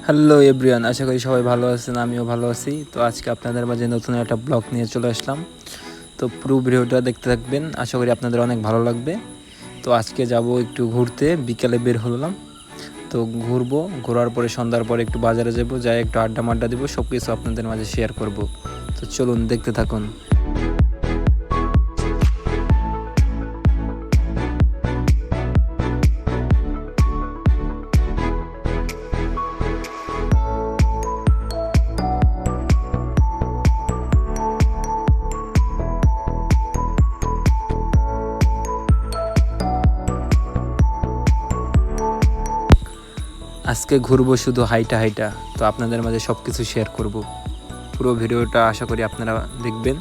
Hello everyone, আশা করি সবাই ভালো আছেন। আমিও ভালো আছি। তো আজকে আপনাদের মাঝে নতুন একটা ব্লগ নিয়ে চলে আসলাম। তো পুরো ভিডিওটা দেখতে থাকবেন, আশা করি আপনাদের অনেক ভালো লাগবে। তো আজকে যাব একটু ঘুরতে, বিকালে বের হলাম। তো ঘোরার পরে সন্ধ্যার পরে একটু বাজারে যাব, যাই একটু আড্ডা মাড্ডা দেবো, সব কিছু আপনাদের মাঝে শেয়ার করব। তো চলুন দেখতে থাকুন। আজকে ঘুরবো শুধু হাইটা হাইটা। তো আপনাদের মাঝে সব কিছু শেয়ার করব। পুরো ভিডিওটা আশা করি আপনারা দেখবেন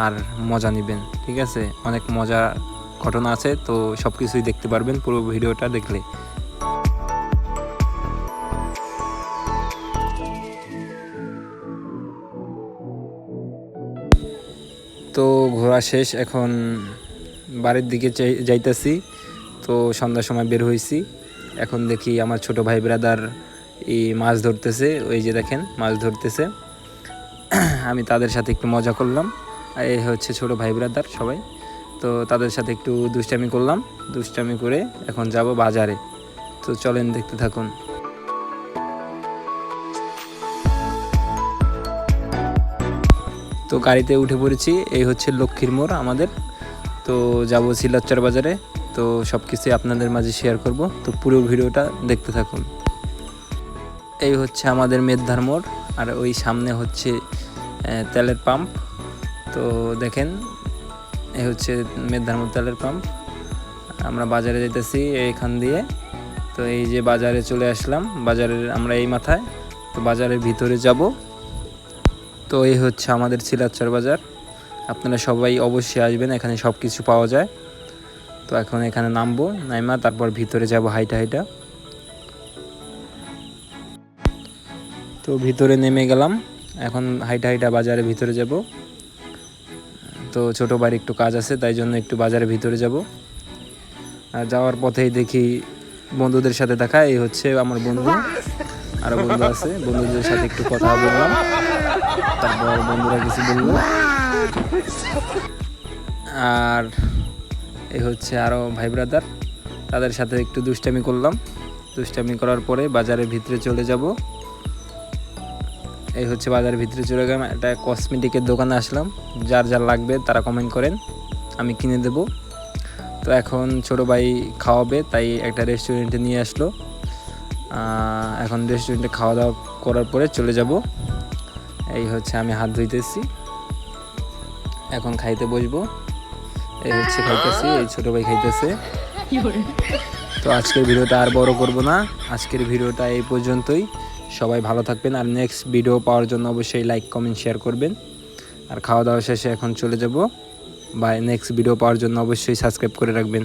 আর মজা নেবেন, ঠিক আছে? অনেক মজার ঘটনা আছে, তো সব কিছুই দেখতে পারবেন পুরো ভিডিওটা দেখলে। তো ঘোরা শেষ, এখন বাড়ির দিকে যাইতেছি। তো সন্ধ্যার সময় বের হয়েছি। এখন দেখি আমার ছোট ভাই ব্রাদার এই মাছ ধরতেছে, ওই যে দেখেন মাছ ধরতেছে। আমি তাদের সাথে একটু মজা করলাম। এই হচ্ছে ছোট ভাই ব্রাদার সবাই। তো তাদের সাথে একটু দুষ্টামি করলাম, দুষ্টামি করে এখন যাব বাজারে। তো চলেন দেখতে থাকুন। তো গাড়িতে উঠে পড়েছি, এই হচ্ছে লক্ষ্মীর মোড় আমাদের। তো যাব সিলাচ্চার বাজারে। তো সব কিছুই আপনাদের মাঝে শেয়ার করব, তো পুরো ভিডিওটা দেখতে থাকুন। এই হচ্ছে আমাদের মেদধার মোড়, আর ওই সামনে হচ্ছে তেলের পাম্প। তো দেখেন, এই হচ্ছে মেদধার মোড় তেলের পাম্প। আমরা বাজারে যেতেছি এইখান দিয়ে। তো এই যে বাজারে চলে আসলাম, বাজারের আমরা এই মাথায়। তো বাজারের ভিতরে যাব। তো এই হচ্ছে আমাদের সিলাচ্চার বাজার। আপনারা সবাই অবশ্যই আসবেন, এখানে সব কিছু পাওয়া যায়। তো এখন এখানে নামবো, নাইমা তারপর ভিতরে যাব হাইটা হাইটা। তো ভিতরে নেমে গেলাম, এখন হাইটা হাইটা বাজারের ভিতরে যাব। তো ছোটো ভাইয়ের একটু কাজ আছে, তাই জন্য একটু বাজারের ভিতরে যাব। আর যাওয়ার পথেই দেখি বন্ধুদের সাথে দেখা। এই হচ্ছে আমার বন্ধু, আরও বন্ধু আছে, বন্ধুদের সাথে একটু কথা বললাম। তারপর বন্ধুরা কিছু বললো। আর এই হচ্ছে আরও ভাই ব্রাদার, তাদের সাথে একটু দুষ্টামি করলাম। দুষ্টামি করার পরে বাজারের ভিতরে চলে যাব। এই হচ্ছে বাজারের ভিতরে চলে গেলাম, একটা কসমেটিকের দোকানে আসলাম। যার যার লাগবে তারা কমেন্ট করেন, আমি কিনে দেব। তো এখন ছোটো ভাই খাওয়াবে, তাই একটা রেস্টুরেন্টে নিয়ে আসলো। এখন রেস্টুরেন্টে খাওয়া দাওয়া করার পরে চলে যাব। এই হচ্ছে আমি হাত ধুইতেছি, এখন খাইতে বসবো। এই হচ্ছে খাইতেছি, এই ছোটো ভাই খাইতেছে। তো আজকের ভিডিওটা আর বড় করব না, আজকের ভিডিওটা এই পর্যন্তই। সবাই ভালো থাকবেন, আর নেক্সট ভিডিও পাওয়ার জন্য অবশ্যই লাইক কমেন্ট শেয়ার করবেন। আর খাওয়া দাওয়া শেষে এখন চলে যাব। বা নেক্সট ভিডিও পাওয়ার জন্য অবশ্যই সাবস্ক্রাইব করে রাখবেন।